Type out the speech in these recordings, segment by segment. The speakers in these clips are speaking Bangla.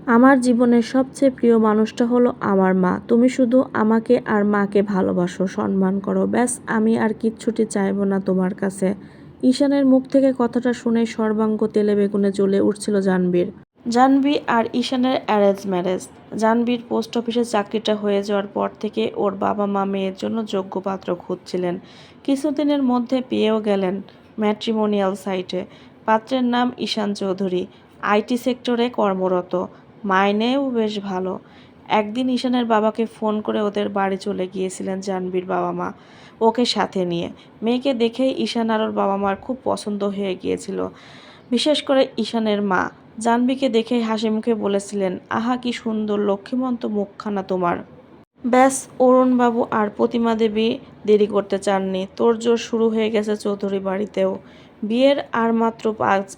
আমার জীবনের সবচেয়ে প্রিয় মানুষটা হলো আমার মা। তুমি শুধু আমাকে আর মাকে ভালোবাসো, সম্মান করো। ব্যাস, আমি আর কিচ্ছুটি চাইবো না তোমার কাছে। ঈশানের মুখ থেকে কথাটা শুনে সর্বাঙ্গ তেলে বেগুনে জ্বলে উঠছিল জাহ্নবীর। জাহ্নবী আর ঈশানের অ্যারেঞ্জ ম্যারেজ। জাহ্নবীর পোস্ট অফিসে চাকরিটা হয়ে যাওয়ার পর থেকে ওর বাবা মা মেয়ের জন্য যোগ্য পাত্র খুঁজছিলেন। কিছুদিনের মধ্যে পেয়েও গেলেন ম্যাট্রিমোনিয়াল সাইটে। পাত্রের নাম ঈশান চৌধুরী, আইটি সেক্টরে কর্মরত, মাইনেও বেশ ভালো। একদিন ঈশানের বাবাকে ফোন করে ওদের বাড়ি চলে গিয়েছিলেন জাহ্নবীর বাবা মা, ওকে সাথে নিয়ে। মেয়েকে দেখেই ঈশান আর ওর বাবা মার খুব পছন্দ হয়ে গিয়েছিল, বিশেষ করে ঈশানের মা। জাহ্নবীকে দেখেই হাসি মুখে বলেছিলেন, আহা কি সুন্দর লক্ষ্মীমন্ত মুখখানা তোমার। ব্যাস, অরুণবাবু আর প্রতিমা দেবী দেরি করতে চাননি। তোড়জোড় শুরু হয়ে গেছে চৌধুরী বাড়িতেও। বিয়ের আর মাত্র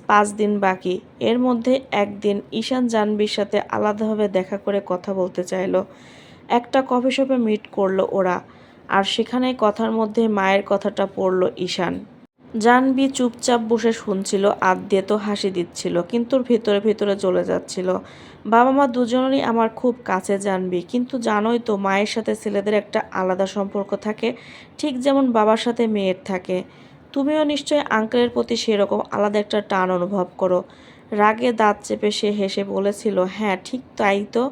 পাঁচ দিন বাকি। এর মধ্যে একদিন ঈশান জাহ্নবীর সাথে আলাদাভাবে দেখা করে কথা বলতে চাইল। একটা কফি শপে মিট করলো ওরা, আর সেখানেই কথার মধ্যে মায়ের কথাটা পড়ল ঈশান। জাহ্নবী চুপচাপ বসে শুনছিল, আধ তো হাসি দিচ্ছিল, কিন্তু ভেতরে ভেতরে চলে যাচ্ছিল। বাবা মা দুজনেরই আমার খুব কাছে জাহ্নবী, কিন্তু জানোই তো মায়ের সাথে ছেলেদের একটা আলাদা সম্পর্ক থাকে, ঠিক যেমন বাবার সাথে মেয়ের থাকে। তুমিও নিশ্চয়ই আঙ্কেলের প্রতি সেরকম আলাদা একটা টান অনুভব করো। রাগে দাঁত চেপে সে হেসে বলেছিল, হ্যাঁ ঠিক তাই তো।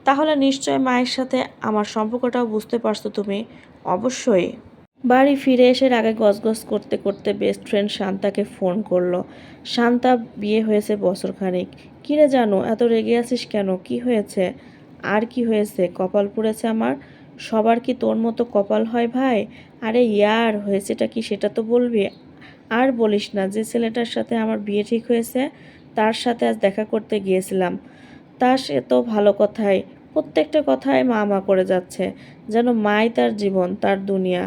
তাহলে নিশ্চয় মায়ের সাথে আমার সম্পর্কটাও বুঝতে পারছো তুমি। অবশ্যই। বাড়ি ফিরে এসে রাগে গজগজ করতে করতে বেস্ট ফ্রেন্ড শান্তাকে ফোন করলো। শান্তা, বিয়ে হয়েছে বছরখানেক। কিরে জানো, এত রেগে আছিস কেন? কি হয়েছে? আর কি হয়েছে, কপাল পুড়েছে আমার। সবার কি তোর মতো কপাল হয় ভাই? আরে ইয়ার, হয়েছেটা কি সেটা তো বলবি। আর বলিস না, যে ছেলেটার সাথে আমার বিয়ে ঠিক হয়েছে তার সাথে আজ দেখা করতে গিয়েছিলাম। তা সে তো ভালো কথাই, প্রত্যেকটা কথায় মা মা করে যাচ্ছে, যেন মাই তার জীবন, তার দুনিয়া।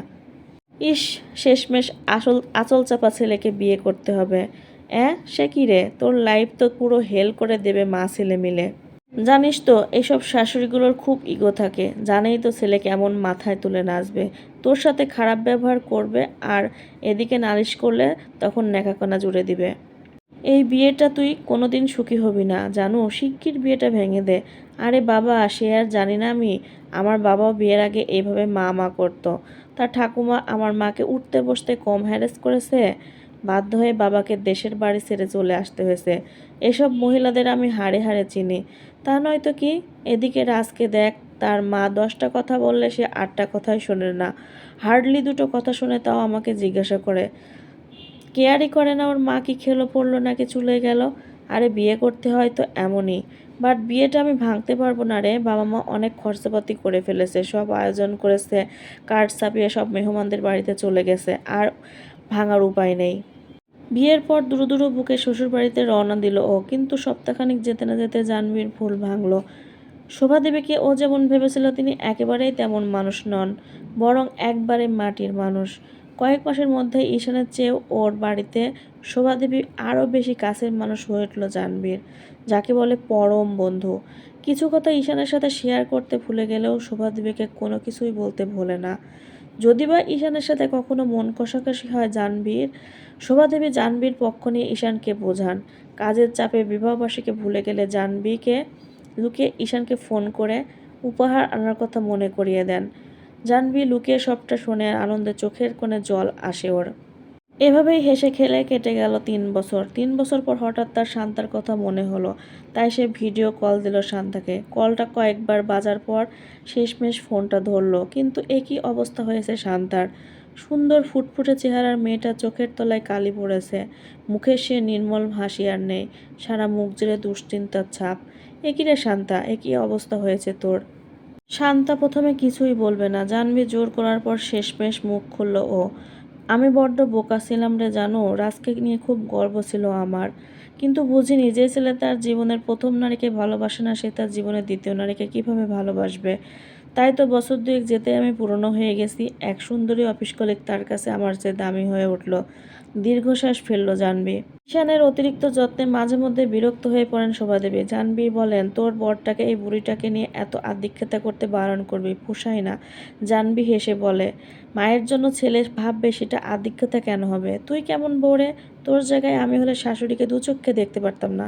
ইস, শেষমেশ আঁচল চাপা ছেলেকে বিয়ে করতে হবে। সে কি রে, তোর লাইফ তো পুরো হেল করে দেবে মা ছেলে মিলে। জানিস তো, এইসব শাশুড়িগুলোর খুব ইগো থাকে। জানেই তো ছেলে কেমন মাথায় তুলে নাচবে, তোর সাথে খারাপ ব্যবহার করবে, আর এদিকে নালিশ করলে তখন ন্যাকাকণা জুড়ে দিবে। এই বিয়েটা তুই কোনোদিন সুখী হবি না জানো, শিগগির বিয়েটা ভেঙে দে। আরে বাবা, সে আর জানি না আমি। আমার বাবাও বিয়ের আগে এইভাবে মা মা করতো। তার ঠাকুমা আমার মাকে উঠতে বসতে কম হ্যারেস করেছে। বাধ্য হয়ে বাবাকে দেশের বাড়ি ছেড়ে চলে আসতে হয়েছে। এসব মহিলাদের আমি হাড়ে হাড়ে চিনি। তা নয়তো কি। এদিকে রাজকে দেখ, তার মা 10টা কথা বললে সে 8টা কথাই শোনে না। হার্ডলি 2টো কথা শুনে, তাও আমাকে জিজ্ঞাসা করে। কেয়ারই করে না ওর মা কি খেলো পড়লো নাকি চলে গেল। আরে বিয়ে করতে হয় তো এমনই। বাট বিয়েটা আমি ভাঙতে পারবো না রে। বাবা মা অনেক খরচাপাতি করে ফেলেছে, সব আয়োজন করেছে, কার্ড ছাপিয়ে সব মেহমানদের বাড়িতে চলে গেছে, আর ভাঙার উপায় নেই। বিয়ের পর দুরু দুরু বুকে শ্বশুর বাড়িতে রওনা দিল ও, কিন্তু সপ্তাহখানিক যেতে না যেতে জাহ্নবীর ভুল ভাঙল। শোভাদেবীকে ও যেমন ভেবেছিল তিনি একেবারেই তেমন মানুষ নন, বরং একবারে মাটির মানুষ। কয়েক মাসের মধ্যে ঈশানের চেয়েও ওর বাড়িতে শোভাদেবী আরও বেশি কাছের মানুষ হয়ে উঠল জাহ্নবীর, যাকে বলে পরম বন্ধু। কিছু কথা ঈশানের সাথে শেয়ার করতে ভুলে গেলেও শোভাদেবীকে কোনো কিছুই বলতে ভোলে না। যদি বা ঈশানের সাথে কখনো মন কষাকষি হয় জাহ্নবীর, শোভাদেবী জাহ্নবীর পক্ষ নিয়ে ঈশানকে বোঝান। কাজের চাপে বিবাহবার্ষিকী ভুলে গেলে জাহ্নবীকে লুকিয়ে ঈশানকে ফোন করে উপহার আনার কথা মনে করিয়ে দেন। জাহ্নবী লুকিয়ে সবটা শুনে আনন্দে চোখের কোণে জল আসে ওর। এভাবেই হেসে খেলে কেটে গেল 3 বছর। 3 বছর পর হঠাৎ তার শান্তার কথা মনে হলো, তাই সে ভিডিও কল দিল শান্তাকে। কলটা কয়েকবার বাজার পর শেষমেশ ফোনটা ধরলো, কিন্তু একই অবস্থা হয়েছে শান্তার। সুন্দর ফুটফুটে চেহারার মেয়েটার চোখের তলায় কালি পড়েছে, মুখে সে নির্মল হাসি আর নেই, সারা মুখ জুড়ে দুশ্চিন্তার ছাপ। একই রে শান্তা, একই অবস্থা হয়েছে তোর। শান্তা প্রথমে কিছুই বলবে না, জাহ্নবী জোর করার পর শেষমেশ মুখ খুলল ও। আমি বড্ড বোকা ছিলাম রে জানো, রাজকে নিয়ে খুব গর্ব ছিল আমার, কিন্তু বুঝিনি যে ছেলে তার জীবনের প্রথম নারীকে ভালোবাসে না, সে তার জীবনের দ্বিতীয় নারীকে কিভাবে ভালোবাসবে। তাই তো বছর দুয়েক যেতে আমি পুরনো হয়ে গেছি। এক সুন্দরী অফিস কলিগ তার কাছে আমার চেয়ে দামি হয়ে উঠল। দীর্ঘশ্বাস ফেলল জাহ্নবী। ঈশানের অতিরিক্ত যত্নে মাঝে মধ্যে বিরক্ত হয়ে পড়েন শোভাদেবী। জাহ্নবী বলেন, তোর বরটাকে এই বুড়িটাকে নিয়ে এত আদিক্ষেতা করতে বারণ করবি, পোষায় না। জাহ্নবী হেসে বলে, মায়ের জন্য ছেলে ভাববে সেটা আদিক্ষেতা কেন হবে? তুই কেমন বউরে? তোর জায়গায় আমি হলে শাশুড়িকে দু চোখে দেখতে পারতাম না।